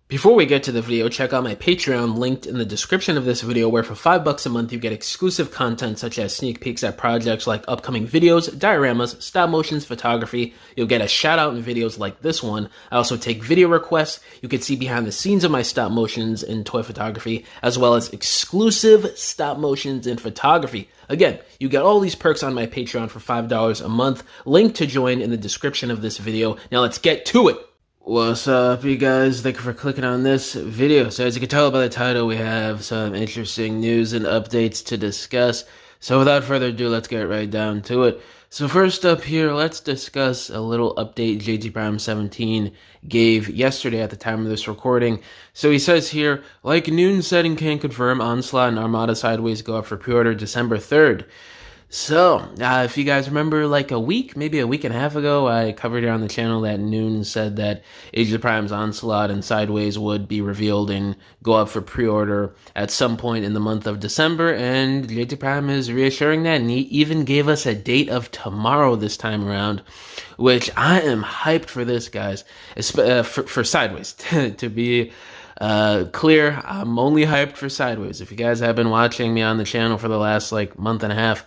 Before we get to the video, check out my Patreon linked in the description of this video, where for $5 a month you get exclusive content such as sneak peeks at projects like upcoming videos, dioramas, stop motions, photography. You'll get a shout out in videos like this one. I also take video requests. You can see behind the scenes of my stop motions in toy photography, as well as exclusive stop motions in photography. Again, you get all these perks on my Patreon for $5 a month. Link to join in the description of this video. Now let's get to it. What's up, you guys? Thank you for clicking on this video. So as you can tell by the title, we have some interesting news and updates to discuss. So without further ado, let's get right down to it. So first up here, let's discuss a little update JaAm 17 gave yesterday at the time of this recording. So he says here, like Noon setting can confirm, Onslaught and Armada Sideways go up for pre-order December 3rd. So, if you guys remember, like maybe a week and a half ago, I covered it on the channel that Noon said that Age of Prime's Onslaught and Sideways would be revealed and go up for pre-order at some point in the month of December, and Age of Prime is reassuring that, and he even gave us a date of tomorrow this time around, which I am hyped for this, guys, for Sideways, to be clear. I'm only hyped for Sideways. If you guys have been watching me on the channel for the last, month and a half,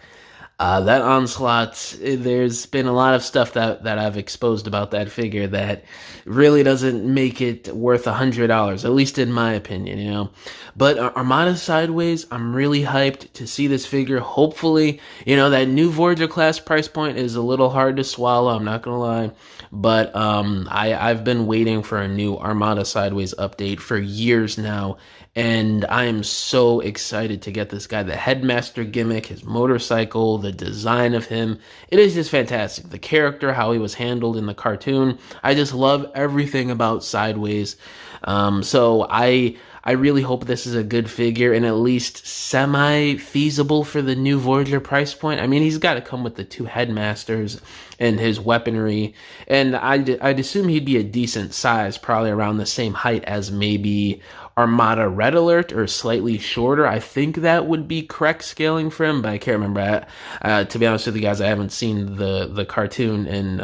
that Onslaught, there's been a lot of stuff that I've exposed about that figure that really doesn't make it worth $100, at least in my opinion, you know. But Armada Sideways, I'm really hyped to see this figure. Hopefully, you know, that new Voyager class price point is a little hard to swallow, I'm not gonna lie. But I've been waiting for a new Armada Sideways update for years now, and I am so excited to get this guy. The headmaster gimmick, his motorcycle, the design of him, it is just fantastic. The character, how he was handled in the cartoon, I just love everything about Sideways. So I really hope this is a good figure and at least semi-feasible for the new Voyager price point. I mean, he's got to come with the two headmasters and his weaponry, and I'd assume he'd be a decent size, probably around the same height as maybe Armada Red Alert, or slightly shorter. I think that would be correct scaling for him, but I can't remember. To be honest with you guys, I haven't seen the cartoon in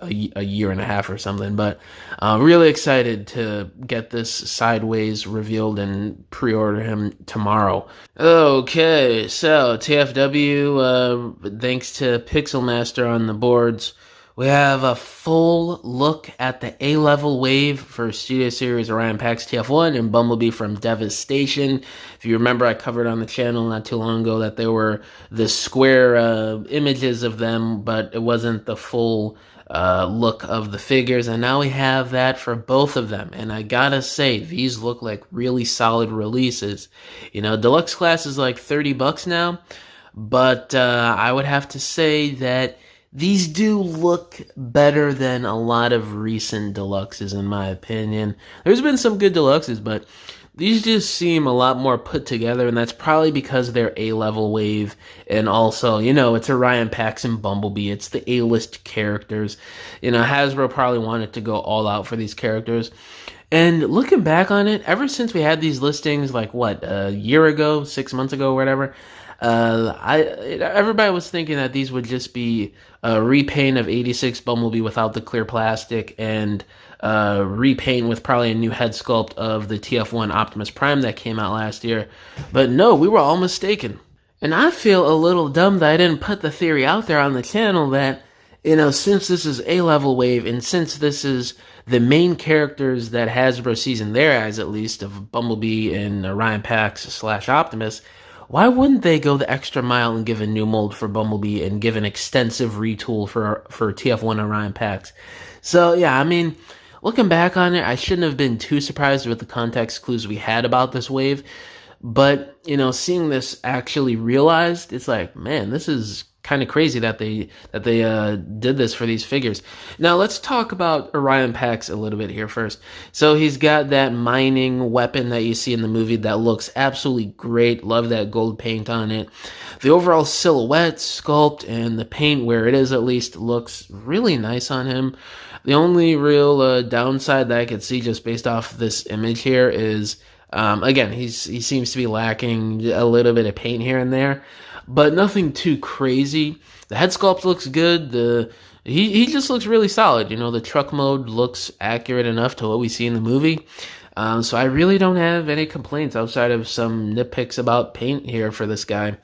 a year and a half or something, but really excited to get this Sideways revealed and pre-order him tomorrow. Okay, so TFW, thanks to Pixel Master on the boards, we have a full look at the A-level wave for Studio Series Orion PACS TF1 and Bumblebee from Devastation. If you remember, I covered on the channel not too long ago that there were the square images of them, but it wasn't the full look of the figures, and now we have that for both of them. And I gotta say, these look like really solid releases. You know, deluxe class is like $30 now, but I would have to say that these do look better than a lot of recent deluxes, in my opinion. There's been some good deluxes, but these just seem a lot more put together, and that's probably because they're A-level wave, and also, you know, it's Orion PACS and Bumblebee. It's the A-list characters. You know, Hasbro probably wanted to go all out for these characters. And looking back on it, ever since we had these listings, like, what, a year ago, 6 months ago, whatever, everybody was thinking that these would just be a repaint of 86 Bumblebee without the clear plastic, and repaint with probably a new head sculpt of the TF1 Optimus Prime that came out last year. But no, we were all mistaken. And I feel a little dumb that I didn't put the theory out there on the channel that, you know, since this is A-level wave, and since this is the main characters that Hasbro sees in their eyes, at least, of Bumblebee and Orion PACS / Optimus, why wouldn't they go the extra mile and give a new mold for Bumblebee and give an extensive retool for TF1 Orion PACS? So, yeah, I mean, looking back on it, I shouldn't have been too surprised with the context clues we had about this wave. But, you know, seeing this actually realized, it's like, man, this is kind of crazy that they did this for these figures. Now let's talk about Orion PACS a little bit here first. So he's got that mining weapon that you see in the movie that looks absolutely great. Love that gold paint on it. The overall silhouette, sculpt, and the paint, where it is at least, looks really nice on him. The only real downside that I could see just based off this image here is, again, he seems to be lacking a little bit of paint here and there, but nothing too crazy. The head sculpt looks good. He just looks really solid. You know, the truck mode looks accurate enough to what we see in the movie. So I really don't have any complaints outside of some nitpicks about paint here for this guy.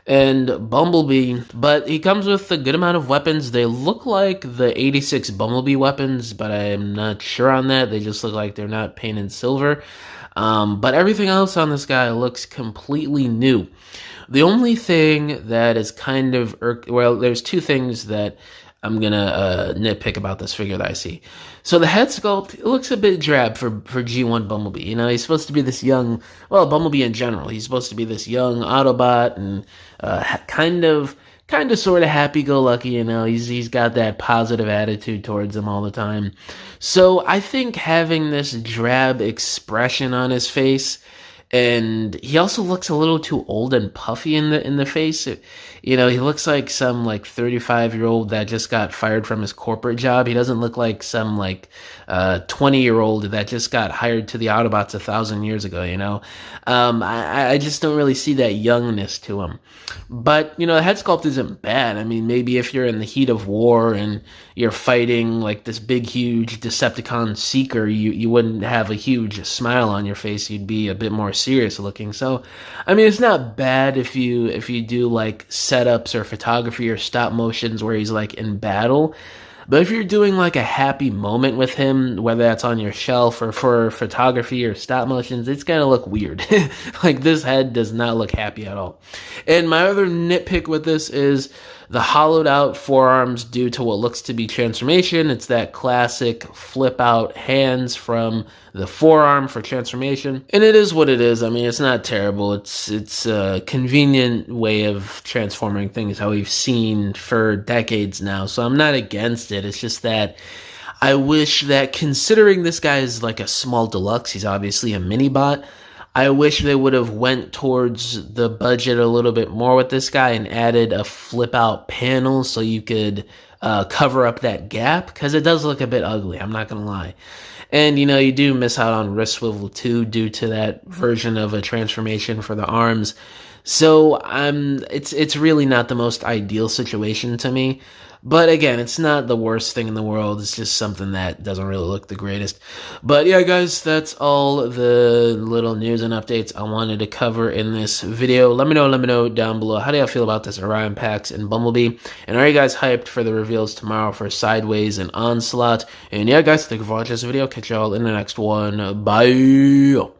And Bumblebee, but he comes with a good amount of weapons. They look like the 86 Bumblebee weapons, but I'm not sure on that. They just look like they're not painted silver. But everything else on this guy looks completely new. The only thing that is kind of, well, there's two things that I'm gonna nitpick about this figure that I see. So the head sculpt, it looks a bit drab for G1 Bumblebee. You know, he's supposed to be this young, well, Bumblebee in general. He's supposed to be this young Autobot and kind of sort of happy-go-lucky. You know, he's got that positive attitude towards him all the time. So I think having this drab expression on his face, and he also looks a little too old and puffy in the face. You know, he looks like some 35-year-old that just got fired from his corporate job. He doesn't look like some 20-year-old that just got hired to the Autobots 1,000 years ago. You know, I just don't really see that youngness to him. But you know, the head sculpt isn't bad. I mean, maybe if you're in the heat of war and you're fighting like this big, huge Decepticon seeker, you wouldn't have a huge smile on your face. You'd be a bit more serious looking. So, I mean, it's not bad if you do like setups or photography or stop motions where he's like in battle. But if you're doing like a happy moment with him, whether that's on your shelf or for photography or stop motions, it's gonna look weird. Like this head does not look happy at all. And my other nitpick with this is the hollowed out forearms due to what looks to be transformation. It's that classic flip out hands from the forearm for transformation. And it is what it is. I mean, it's not terrible. It's a convenient way of transforming things how we've seen for decades now. So I'm not against it. It's just that I wish that, considering this guy is like a small deluxe, he's obviously a mini bot, I wish they would have went towards the budget a little bit more with this guy and added a flip out panel so you could cover up that gap, because it does look a bit ugly, I'm not gonna lie. And you know, you do miss out on wrist swivel too due to that version of a transformation for the arms. So it's really not the most ideal situation to me. But again, it's not the worst thing in the world. It's just something that doesn't really look the greatest. But yeah, guys, that's all the little news and updates I wanted to cover in this video. Let me know down below. How do y'all feel about this Orion PICS and Bumblebee? And are you guys hyped for the reveals tomorrow for Sideways and Onslaught? And yeah, guys, thank you for watching this video. Catch y'all in the next one. Bye!